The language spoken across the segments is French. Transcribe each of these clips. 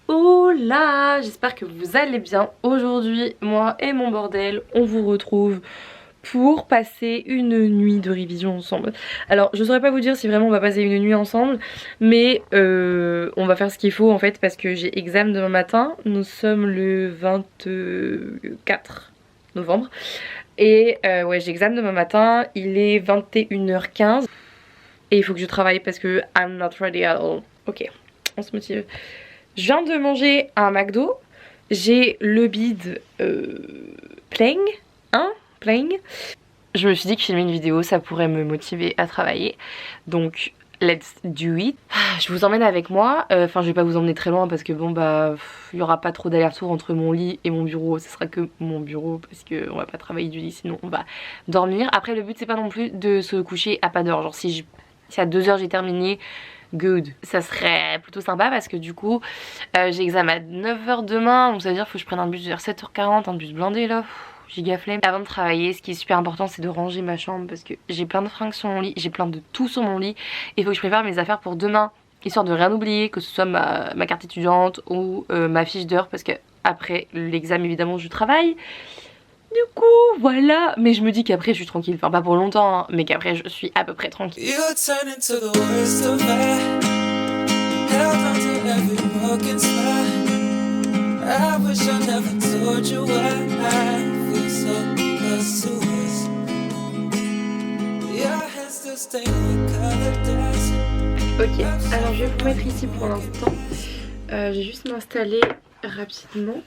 Hola, j'espère que vous allez bien. Aujourd'hui, moi et mon bordel, on vous retrouve pour passer une nuit de révision ensemble. Alors, je saurais pas vous dire si vraiment on va passer une nuit ensemble, mais on va faire ce qu'il faut en fait parce que j'ai examen demain matin. Nous sommes le 24 novembre. Et ouais, j'ai examen demain matin, il est 21h15 et il faut que je travaille parce que I'm not ready at all. Ok, on se motive. Je viens de manger un McDo, j'ai le bide playing, playing. Je me suis dit que filmer une vidéo ça pourrait me motiver à travailler, donc let's do it. Je vous emmène avec moi, enfin je vais pas vous emmener très loin parce que bon bah il y aura pas trop d'aller-retour entre mon lit et mon bureau, ce sera que mon bureau parce que on va pas travailler du lit sinon on va dormir. Après le but c'est pas non plus de se coucher à pas d'heure, genre si à 2h j'ai terminé, good, ça serait plutôt sympa parce que du coup j'ai examen à 9h demain, donc ça veut dire qu'il faut que je prenne un bus vers 7h40, un bus blindé là, giga flemme. Avant de travailler, ce qui est super important c'est de ranger ma chambre parce que j'ai plein de fringues sur mon lit, j'ai plein de tout sur mon lit et il faut que je prépare mes affaires pour demain, histoire de rien oublier, que ce soit ma carte étudiante ou ma fiche d'heure parce que après l'examen évidemment je travaille. Du coup voilà, mais je me dis qu'après je suis tranquille, enfin pas pour longtemps hein, mais qu'après je suis à peu près tranquille. Ok, alors je vais vous mettre ici pour l'instant, je vais juste m'installer rapidement.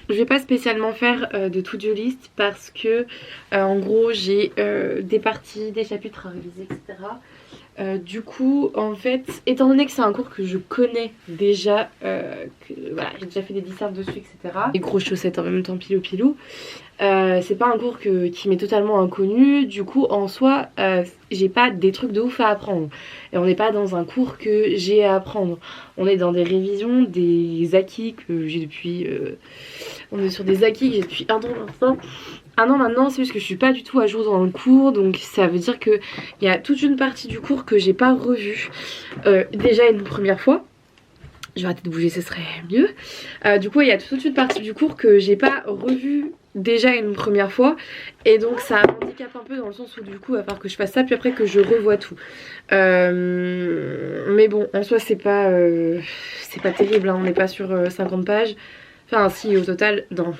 Je vais pas spécialement faire de to-do list parce que en gros j'ai des parties, des chapitres à réviser, etc. Du coup en fait, étant donné que c'est un cours que je connais déjà, voilà, j'ai déjà fait des dissertes dessus, etc. Les grosses chaussettes en même temps pilou. C'est pas un cours qui m'est totalement inconnu, du coup en soi j'ai pas des trucs de ouf à apprendre et on n'est pas dans un cours que j'ai à apprendre, on est dans des révisions, des acquis que j'ai depuis on est sur des acquis que j'ai depuis un an maintenant, c'est juste que je suis pas du tout à jour dans le cours, donc ça veut dire que il y a toute une partie du cours que j'ai pas revue déjà une première fois. Je vais arrêter de bouger, ce serait mieux. Du coup il y a toute une partie du cours que j'ai pas revue déjà une première fois et donc ça m'handicape un peu dans le sens où du coup à part que je fasse ça puis après que je revois tout, mais bon en soi c'est pas terrible hein. On n'est pas sur 50 pages, enfin si au total non,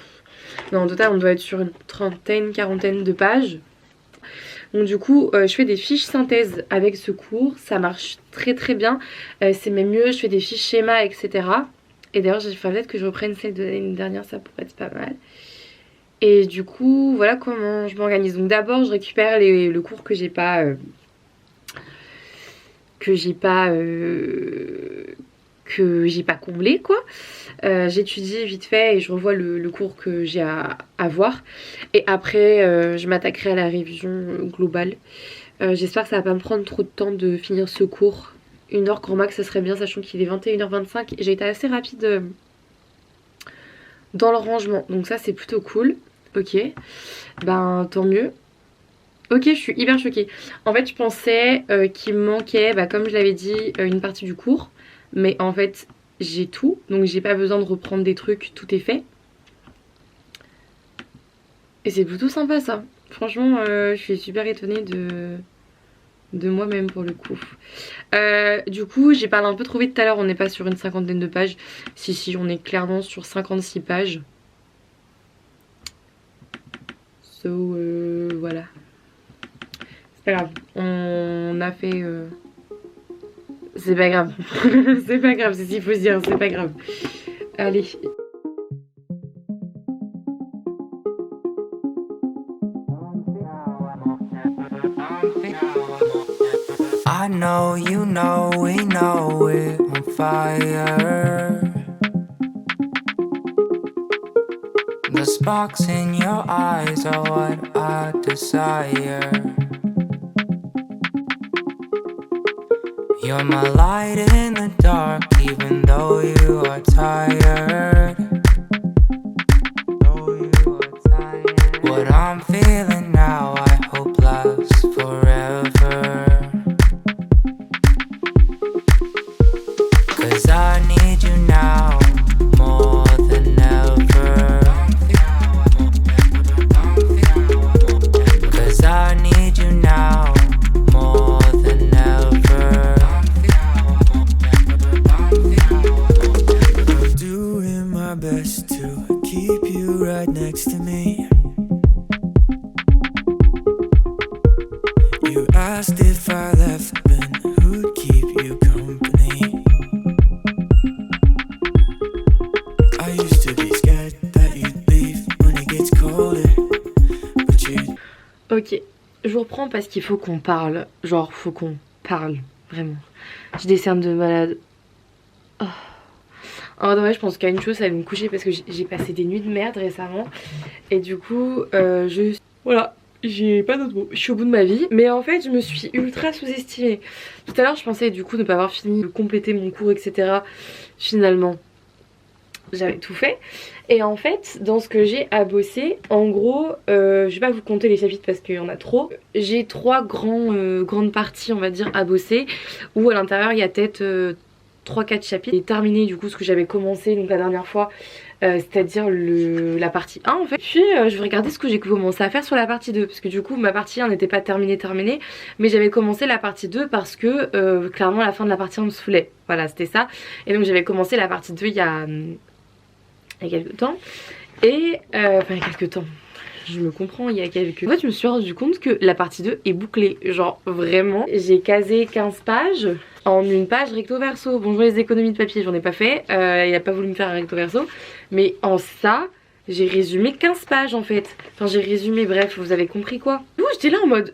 au total on doit être sur une quarantaine de pages. Donc du coup je fais des fiches synthèse avec ce cours, ça marche très bien, c'est même mieux, je fais des fiches schémas etc. Et d'ailleurs j'ai fait peut-être que je reprenne celle de l'année dernière, ça pourrait être pas mal. Et du coup voilà comment je m'organise. Donc d'abord je récupère le cours que j'ai pas comblé quoi. J'étudie vite fait et je revois le cours que j'ai à voir. Et après je m'attaquerai à la révision globale. J'espère que ça va pas me prendre trop de temps de finir ce cours. 1h grand max ça serait bien, sachant qu'il est 21h25. J'ai été assez rapide dans le rangement, donc ça c'est plutôt cool. Ok, ben tant mieux. Ok, je suis hyper choquée. En fait je pensais qu'il me manquait, comme je l'avais dit, une partie du cours. Mais en fait j'ai tout, donc j'ai pas besoin de reprendre des trucs, tout est fait. Et c'est plutôt sympa ça. Franchement je suis super étonnée de moi-même pour le coup. Du coup j'ai parlé un peu trop vite tout à l'heure, on n'est pas sur une 50aine de pages. Si on est clairement sur 56 pages. So voilà. C'est pas grave, on a fait c'est pas grave. C'est pas grave, c'est ce qu'il faut se dire, c'est pas grave. Allez. I know, you know, we know we're on fire. The sparks in your eyes are what I desire. You're my light in the dark, even though you are tired. What I'm feeling now, I hope lasts forever. 'Cause I need you now. next to me. You asked if I left, then who'd keep you company? I used to be scared that you'd leave when it gets colder, but you... Ok, je vous reprends parce qu'il faut qu'on parle. Genre, faut qu'on parle, vraiment. J'ai des cernes de malade. Oh. En vrai, je pense qu'à une chose, ça va me coucher parce que j'ai passé des nuits de merde récemment. Et du coup, voilà, j'ai pas d'autre mot. Je suis au bout de ma vie. Mais en fait, je me suis ultra sous-estimée. Tout à l'heure, je pensais du coup ne pas avoir fini de compléter mon cours, etc. Finalement, j'avais tout fait. Et en fait, dans ce que j'ai à bosser, en gros, je vais pas vous compter les chapitres parce qu'il y en a trop. J'ai trois grandes parties, on va dire, à bosser. Où à l'intérieur, il y a peut-être 3-4 chapitres. J'ai terminé du coup ce que j'avais commencé donc la dernière fois. C'est-à-dire la partie 1 en fait. Puis je vais regarder ce que j'ai commencé à faire sur la partie 2. Parce que du coup ma partie 1 n'était pas terminée. Mais j'avais commencé la partie 2 parce que clairement la fin de la partie 1 me saoulait. Voilà, c'était ça. Et donc j'avais commencé la partie 2 il y a quelques temps. Et enfin il y a quelques temps. Je me comprends, il y a quelques... En fait je me suis rendu compte que la partie 2 est bouclée. Genre vraiment, j'ai casé 15 pages en une page recto verso. Bon, je vois les économies de papier, j'en ai pas fait. Il a pas voulu me faire un recto verso. Mais en ça, j'ai résumé 15 pages en fait. Enfin j'ai résumé, bref, vous avez compris quoi. Du coup j'étais là en mode,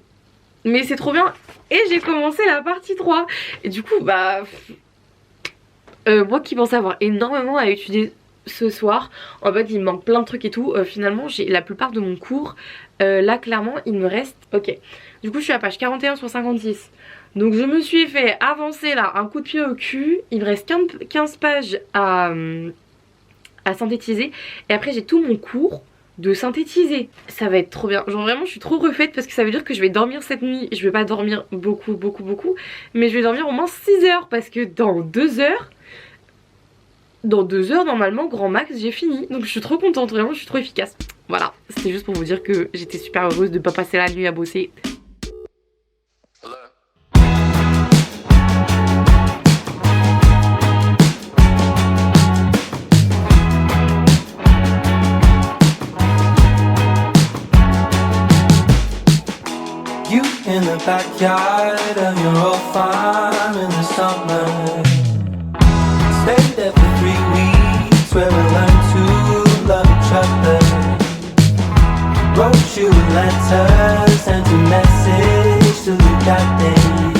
mais c'est trop bien. Et j'ai commencé la partie 3. Et du coup bah... moi qui pensais avoir énormément à étudier ce soir, en fait il me manque plein de trucs et tout, finalement j'ai la plupart de mon cours, là clairement il me reste, ok, du coup je suis à page 41 sur 56, donc je me suis fait avancer là un coup de pied au cul, il me reste 15 pages à synthétiser, et après j'ai tout mon cours de synthétiser. Ça va être trop bien, genre vraiment je suis trop refaite parce que ça veut dire que je vais dormir cette nuit. Je vais pas dormir beaucoup, mais je vais dormir au moins 6 heures parce que dans 2 heures normalement grand max j'ai fini. Donc je suis trop contente, vraiment je suis trop efficace. Voilà, c'était juste pour vous dire que j'étais super heureuse de pas passer la nuit à bosser. You in the backyard of your old farm in the summer. Stayed there for 3 weeks where we learned to love each other. Wrote you letters, sent a message to the captain.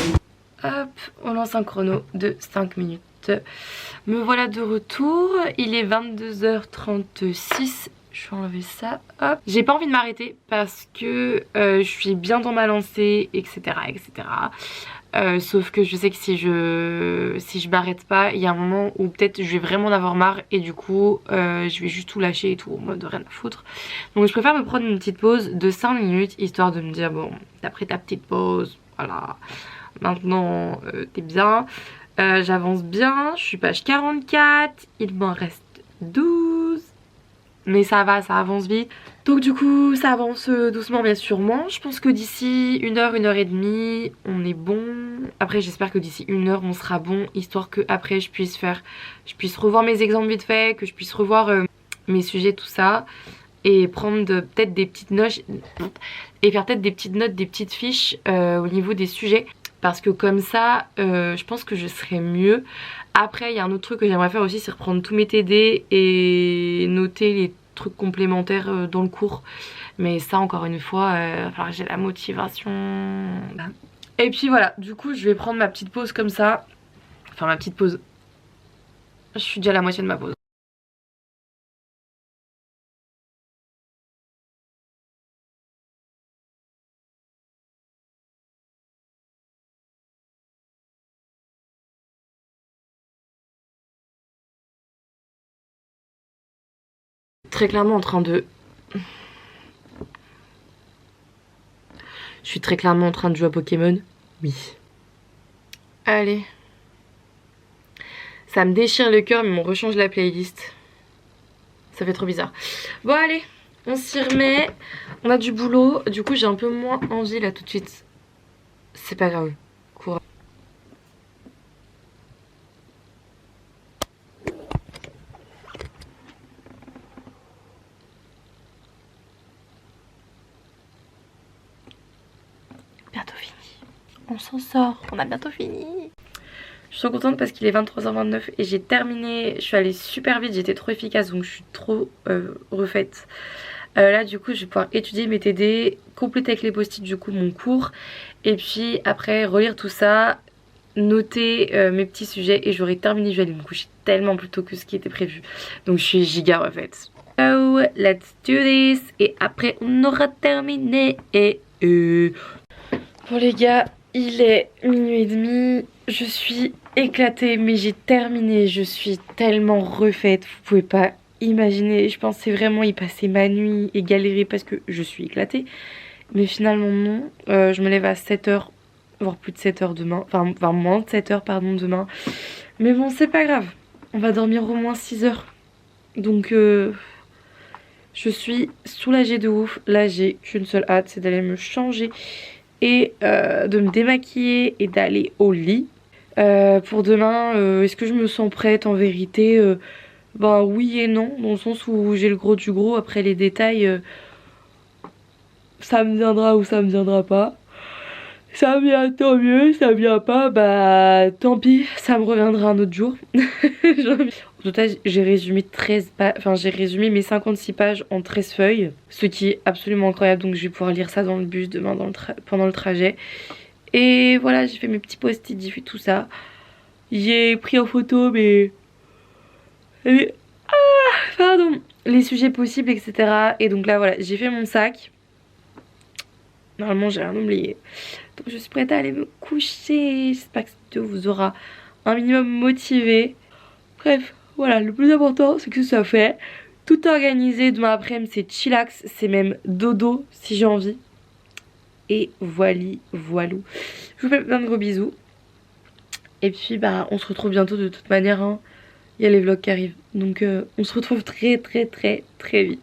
Hop, on lance un chrono de 5 minutes. Me voilà de retour, il est 22h36. Je vais enlever ça, hop. J'ai pas envie de m'arrêter parce que je suis bien dans ma lancée, etc. Sauf que je sais que si je m'arrête pas, il y a un moment où peut-être je vais vraiment en avoir marre et du coup je vais juste tout lâcher et tout en mode rien à foutre. Donc je préfère me prendre une petite pause de 5 minutes histoire de me dire bon, t'as pris ta petite pause, voilà. Maintenant t'es bien. J'avance bien, je suis page 44, il m'en reste 12. Mais ça va, ça avance vite. Donc du coup ça avance doucement mais sûrement. Je pense que d'ici 1 heure, 1 heure et demie on est bon. Après j'espère que d'ici 1 heure on sera bon, histoire que après je puisse revoir mes exemples vite fait, que je puisse revoir mes sujets, tout ça. Et prendre peut-être des petites notes et faire peut-être des petites notes, des petites fiches au niveau des sujets. Parce que comme ça je pense que je serai mieux. Après il y a un autre truc que j'aimerais faire aussi, c'est reprendre tous mes TD et noter les trucs complémentaires dans le cours. Mais ça encore une fois, il va falloir que j'ai la motivation. Et puis voilà, du coup je vais prendre ma petite pause comme ça. Enfin ma petite pause. Je suis déjà à la moitié de ma pause. Très clairement en train de... Je suis très clairement en train de jouer à Pokémon. Oui. Allez. Ça me déchire le cœur mais on rechange la playlist. Ça fait trop bizarre. Bon allez, on s'y remet. On a du boulot. Du coup j'ai un peu moins envie là tout de suite. C'est pas grave. Courage. On s'en sort, on a bientôt fini. Je suis trop contente parce qu'il est 23h29 et j'ai terminé. Je suis allée super vite, j'étais trop efficace donc je suis trop refaite. Là du coup je vais pouvoir étudier mes TD, compléter avec les post-it du coup mon cours. Et puis après relire tout ça, noter mes petits sujets et j'aurai terminé. Je vais aller me coucher tellement plus tôt que ce qui était prévu. Donc je suis giga refaite. So let's do this. Et après on aura terminé. Bon les gars, il est minuit et demi. Je suis éclatée mais j'ai terminé. Je suis tellement refaite. Vous pouvez pas imaginer. Je pensais vraiment y passer ma nuit et galérer parce que je suis éclatée. Mais finalement non. Je me lève à 7h. Voire plus de 7h demain. Enfin moins de 7h pardon demain. Mais bon c'est pas grave. On va dormir au moins 6h. Donc je suis soulagée de ouf. Là j'ai qu'une seule hâte, c'est d'aller me changer et de me démaquiller et d'aller au lit. Pour demain, est-ce que je me sens prête en vérité? Ben oui et non, dans le sens où j'ai le gros du gros. Après les détails, ça me viendra ou ça me viendra pas. Ça vient tant mieux, ça vient pas, bah tant pis, ça me reviendra un autre jour. En total j'ai résumé j'ai résumé mes 56 pages en 13 feuilles, ce qui est absolument incroyable, donc je vais pouvoir lire ça dans le bus demain pendant le trajet. Et voilà, j'ai fait mes petits post-it, j'ai fait tout ça. J'ai pris en photo pardon, les sujets possibles, etc. Et donc là voilà, j'ai fait mon sac. Normalement j'ai rien oublié. Donc je suis prête à aller me coucher. J'espère que cette vidéo vous aura un minimum motivé. Bref, voilà, le plus important c'est que ça fait. Tout organisé, demain après-midi c'est chillax, c'est même dodo si j'ai envie. Et voilou. Je vous fais plein de gros bisous. Et puis bah on se retrouve bientôt de toute manière hein. Il y a les vlogs qui arrivent. Donc on se retrouve très vite.